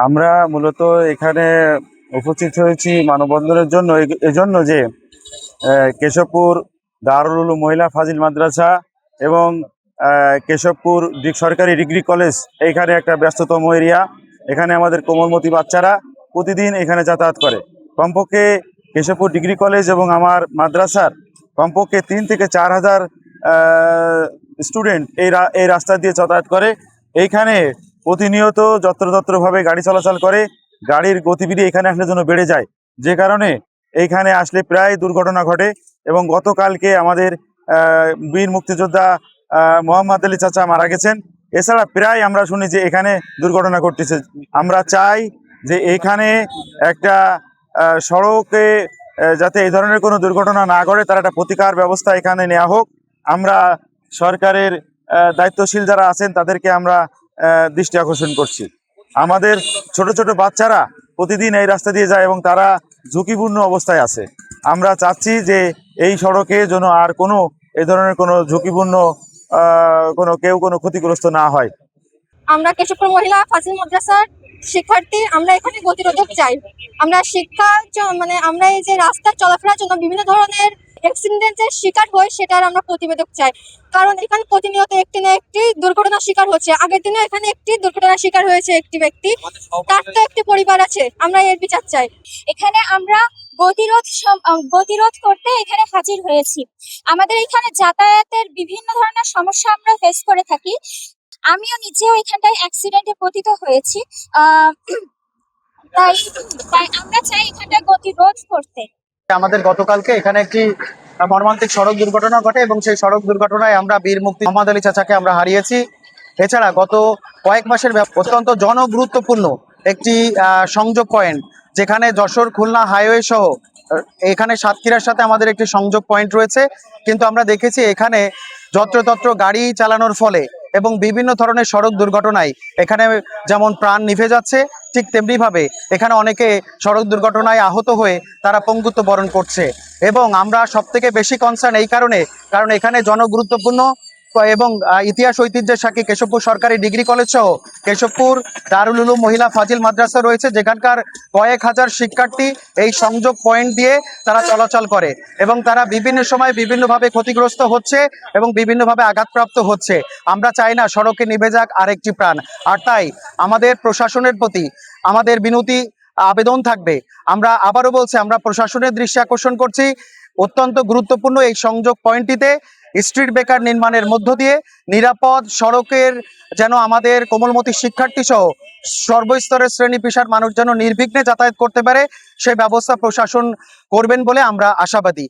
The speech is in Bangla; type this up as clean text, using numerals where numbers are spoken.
আমরা মূলত এখানে উপস্থিত হয়েছি মানববন্ধনের জন্য এজন্য যে কেশবপুর দারুল উলুম মহিলা ফাজিল মাদ্রাসা এবং কেশবপুর সরকারি ডিগ্রি কলেজ এইখানে একটা ব্যস্ততম এরিয়া। এখানে আমাদের কোমলমতি বাচ্চারা প্রতিদিন এখানে যাতায়াত করে। কমপক্ষে কেশবপুর ডিগ্রি কলেজ এবং আমার মাদ্রাসার কমপক্ষে 3 থেকে 4 হাজার স্টুডেন্ট এই রাস্তা দিয়ে যাতায়াত করে। এইখানে প্রতিনিয়ত যত্রতত্রভাবে গাড়ি চলাচল করে। গাড়ির গতিবিধি এখানে আসলে জন্য বেড়ে যায়, যে কারণে এইখানে আসলে প্রায় দুর্ঘটনা ঘটে। এবং গতকালকে আমাদের বীর মুক্তিযোদ্ধা মোহাম্মদ আলী চাচা মারা গেছেন। এছাড়া প্রায় আমরা শুনি যে এখানে দুর্ঘটনা ঘটতেছে। আমরা চাই যে এখানে একটা সড়কে যাতে এই ধরনের কোনো দুর্ঘটনা না ঘটে, তার একটা প্রতিকার ব্যবস্থা এখানে নেওয়া হোক। আমরা সরকারের দায়িত্বশীল যারা আছেন তাদেরকে আমরা দৃষ্টি আকর্ষণ করছি। আমাদের ছোট ছোট বাচ্চারা প্রতিদিন এই রাস্তা দিয়ে যায় এবং তারা ঝুঁকিপূর্ণ অবস্থায় আছে। আমরা চাচ্ছি যে এই সড়কে যেন আর কোনো এই ধরনের কোনো ঝুঁকিপূর্ণ কোনো ক্ষতিগ্রস্ত না হয়। আমরা কেশবপুর মহিলা ফাজিল মাদ্রাসার শিক্ষার্থী, আমরা এখানে গতিরোধক চাই। আমরা আমরা এই যে রাস্তায় চলাফেরার জন্য বিভিন্ন ধরনের অ্যাক্সিডেন্টের শিকার হই, সেটার আমরা প্রতিবেদক চাই। কারণ এখানে প্রতিনিয়ত একটি না একটি দুর্ঘটনার শিকার হচ্ছে। আগের দিনে এখানে একটি দুর্ঘটনার শিকার হয়েছে একটি ব্যক্তি, তার তো একটি পরিবার আছে। আমরা এর বিচার চাই। এখানে আমরা গতিরোধ করতে এখানে হাজির হয়েছি। আমাদের এখানে যাতায়াতের বিভিন্ন ধরনের সমস্যা আমরা ফেস করে থাকি। আমিও নিজেও এখানটায় অ্যাক্সিডেন্টে পতিত হয়েছি। তাই তাই আমরা চাই এখানটায় গতিরোধ করতে। আমাদের গতকালকে এখানে একটি মর্মান্তিক সড়ক দুর্ঘটনা ঘটে এবং সেই সড়ক দুর্ঘটনায় আমরা বীর মুক্তি মোহাম্মদ আলী চাচাকে আমরা হারিয়েছি। এছাড়া গত কয়েক মাসের অত্যন্ত জনগুরুত্বপূর্ণ একটি সংযোগ পয়েন্ট, যেখানে যশোর খুলনা হাইওয়ে সহ এখানে সাতক্ষীরার সাথে আমাদের একটি সংযোগ পয়েন্ট রয়েছে, কিন্তু আমরা দেখেছি এখানে যত্রতত্র গাড়ি চালানোর ফলে এবং বিভিন্ন ধরনের সড়ক দুর্ঘটনায় এখানে যেমন প্রাণ নিভে যাচ্ছে, ঠিক তেমনিভাবে এখানে অনেকে সড়ক দুর্ঘটনায় আহত হয়ে তারা পঙ্গুত্ব বরণ করছে। এবং আমরা সবথেকে বেশি কনসার্ন এই কারণ এখানে জনগুরুত্বপূর্ণ এবং ইতিহাস ঐতিহ্যের সাক্ষী কেশবপুর সরকারি ডিগ্রি কলেজ সহ কেশবপুর দারুল উলুম মহিলা ফাজিল মাদ্রাসা রয়েছে, যেখানকার কয়েক হাজার শিক্ষার্থী এই সংযোগ পয়েন্ট দিয়ে তারা চলাচল করে এবং তারা বিভিন্ন সময় বিভিন্নভাবে ক্ষতিগ্রস্ত হচ্ছে এবং বিভিন্নভাবে আঘাতপ্রাপ্ত হচ্ছে। আমরা চাই না সড়কে নিভে যাক আরেকটি প্রাণ। আর তাই আমাদের প্রশাসনের প্রতি আমাদের বিনতি আবেদন থাকবে। আমরা আবারও বলছি, আমরা প্রশাসনের দৃষ্টি আকর্ষণ করছি, অত্যন্ত গুরুত্বপূর্ণ এই সংযোগ পয়েন্টটিতে স্ট্রিট ব্রেকার নির্মাণের মধ্য দিয়ে নিরাপদ সড়কের যেন আমাদের কোমলমতি শিক্ষার্থী সহ সর্বস্তরের শ্রেণী পেশার মানুষ যেন নির্বিঘ্নে যাতায়াত করতে পারে, সেই ব্যবস্থা প্রশাসন করবেন বলে আমরা আশাবাদী।